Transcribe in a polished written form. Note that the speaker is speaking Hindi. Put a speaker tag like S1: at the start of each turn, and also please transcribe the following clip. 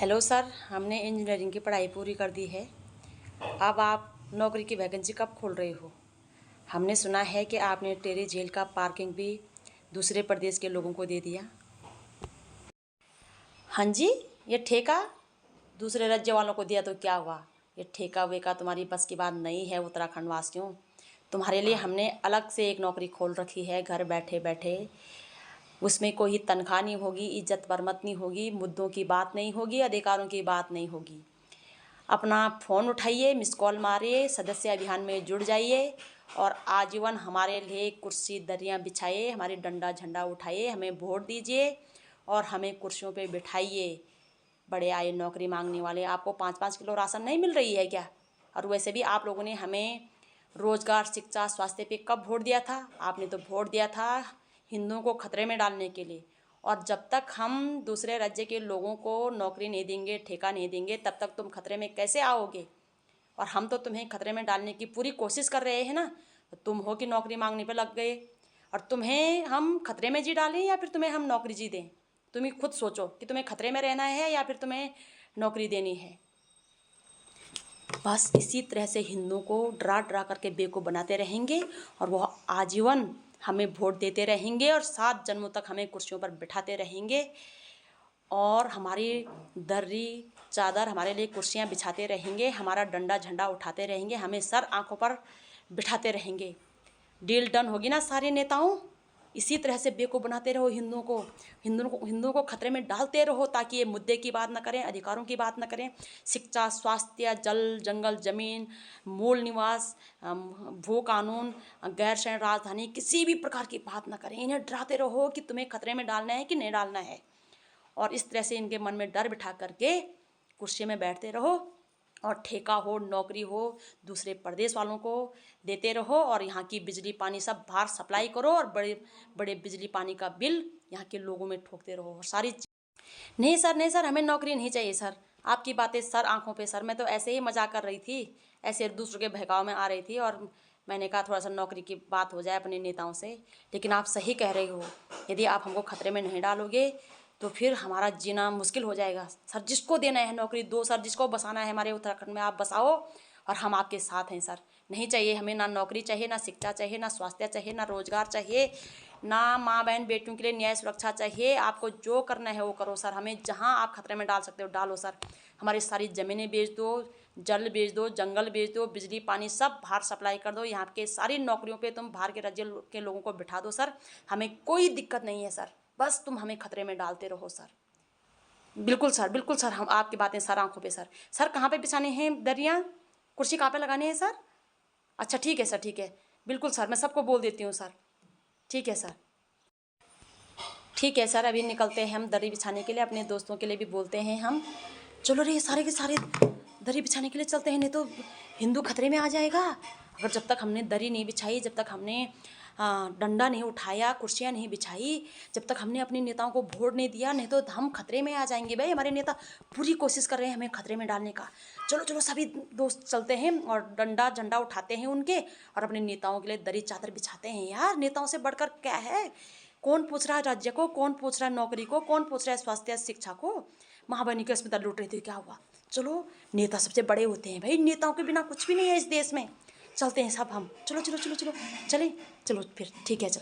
S1: हेलो सर, हमने इंजीनियरिंग की पढ़ाई पूरी कर दी है। अब आप नौकरी की वैकेंसी कब खोल रहे हो? हमने सुना है कि आपने टेरी झील का पार्किंग भी दूसरे प्रदेश के लोगों को दे दिया। हाँ जी, ये ठेका दूसरे राज्य वालों को दिया तो क्या हुआ? ये ठेका वेका तुम्हारी बस की बात नहीं है उत्तराखंड वासियों। तुम्हारे लिए हमने अलग से एक नौकरी खोल रखी है घर बैठे बैठे। उसमें कोई तनख्वाह नहीं होगी, इज्जत बरमत नहीं होगी, मुद्दों की बात नहीं होगी, अधिकारों की बात नहीं होगी। अपना फ़ोन उठाइए, मिस कॉल मारिए, सदस्य अभियान में जुड़ जाइए और आजीवन हमारे लिए कुर्सी दरियाँ बिछाइए, हमारी डंडा झंडा उठाइए, हमें वोट दीजिए और हमें कुर्सियों पे बिठाइए। बड़े आए नौकरी मांगने वाले, आपको 5-5 किलो राशन नहीं मिल रही है क्या? और वैसे भी आप लोगों ने हमें रोजगार, शिक्षा, स्वास्थ्य पे कब वोट दिया था? आपने तो वोट दिया था हिंदुओं को खतरे में डालने के लिए। और जब तक हम दूसरे राज्य के लोगों को नौकरी नहीं देंगे, ठेका नहीं देंगे, तब तक तुम खतरे में कैसे आओगे? और हम तो तुम्हें खतरे में डालने की पूरी कोशिश कर रहे हैं ना। तो तुम हो कि नौकरी मांगने पर लग गए और तुम्हें हम खतरे में जी डालें या फिर तुम्हें हम नौकरी जी दें? तुम ही खुद सोचो कि तुम्हें खतरे में रहना है या फिर तुम्हें नौकरी देनी है। बस इसी तरह से हिंदुओं को डरा डरा करके बेवकूफ़ बनाते रहेंगे और वो आजीवन हमें वोट देते रहेंगे और 7 जन्मों तक हमें कुर्सियों पर बिठाते रहेंगे और हमारी दर्री चादर हमारे लिए कुर्सियाँ बिछाते रहेंगे, हमारा डंडा झंडा उठाते रहेंगे, हमें सर आंखों पर बिठाते रहेंगे। डील डन होगी ना सारे नेताओं? इसी तरह से बेवकूफ़ बनाते रहो हिंदुओं को खतरे में डालते रहो ताकि ये मुद्दे की बात ना करें, अधिकारों की बात ना करें, शिक्षा, स्वास्थ्य, जल जंगल जमीन, मूल निवास, भू कानून, गैर शरण राजधानी, किसी भी प्रकार की बात ना करें। इन्हें डराते रहो कि तुम्हें खतरे में डालना है कि नहीं डालना है और इस तरह से इनके मन में डर बिठा करके कुर्सी में बैठते रहो और ठेका हो, नौकरी हो, दूसरे प्रदेश वालों को देते रहो और यहाँ की बिजली पानी सब बाहर सप्लाई करो और बड़े बड़े बिजली पानी का बिल यहाँ के लोगों में ठोकते रहो और सारी नहीं सर, हमें नौकरी नहीं चाहिए सर। आपकी बातें सर आंखों पे सर, मैं तो ऐसे ही मजाक कर रही थी, ऐसे दूसरों के बहकाव में आ रही थी और मैंने कहा थोड़ा सा नौकरी की बात हो जाए अपने नेताओं से। लेकिन आप सही कह रहे हो, यदि आप हमको खतरे में नहीं डालोगे तो फिर हमारा जीना मुश्किल हो जाएगा। सर जिसको देना है नौकरी दो सर, जिसको बसाना है हमारे उत्तराखंड में आप बसाओ और हम आपके साथ हैं सर। नहीं चाहिए हमें, ना नौकरी चाहिए, ना शिक्षा चाहिए, ना स्वास्थ्य चाहिए, ना रोजगार चाहिए, ना माँ बहन बेटियों के लिए न्याय सुरक्षा चाहिए। आपको जो करना है वो करो सर, हमें जहाँ आप खतरे में डाल सकते हो डालो सर। हमारी सारी ज़मीनें बेच दो, जल बेच दो, जंगल बेच दो, बिजली पानी सब बाहर सप्लाई कर दो, यहाँ के सारी नौकरियों पे तुम बाहर के राज्य के लोगों को बिठा दो सर। हमें कोई दिक्कत नहीं है सर, बस तुम हमें खतरे में डालते रहो सर। बिल्कुल सर, हम आपकी बातें सर आंखों पे सर। सर कहाँ पे बिछाने हैं दरियाँ, कुर्सी कहाँ पे लगानी है सर? अच्छा ठीक है सर, ठीक है, बिल्कुल सर, मैं सबको बोल देती हूँ सर। ठीक है सर, ठीक है सर, अभी निकलते हैं हम दरी बिछाने के लिए, अपने दोस्तों के लिए भी बोलते हैं हम। चलो रे, सारे के सारे दरी बिछाने के लिए चलते हैं, नहीं तो हिंदू खतरे में आ जाएगा। अगर जब तक हमने दरी नहीं बिछाई, जब तक हमने डंडा नहीं उठाया, कुर्सियाँ नहीं बिछाई, जब तक हमने अपने नेताओं को वोट नहीं दिया, नहीं तो हम खतरे में आ जाएंगे। भाई हमारे नेता पूरी कोशिश कर रहे हैं हमें खतरे में डालने का। चलो चलो सभी दोस्त चलते हैं और डंडा झंडा उठाते हैं उनके और अपने नेताओं के लिए दरी चादर बिछाते हैं। यार नेताओं से बढ़कर क्या है? कौन पूछ रहा है राज्य को, कौन पूछ रहा है नौकरी को, कौन पूछ रहा है स्वास्थ्य शिक्षा को? माँ बहनी के अस्पताल लूट रहे थे, क्या हुआ? चलो, नेता सबसे बड़े होते हैं भाई, नेताओं के बिना कुछ भी नहीं है इस देश में। चलते हैं सब हम, चलो चलो चलो चलो चलें, चलो फिर ठीक है चलो।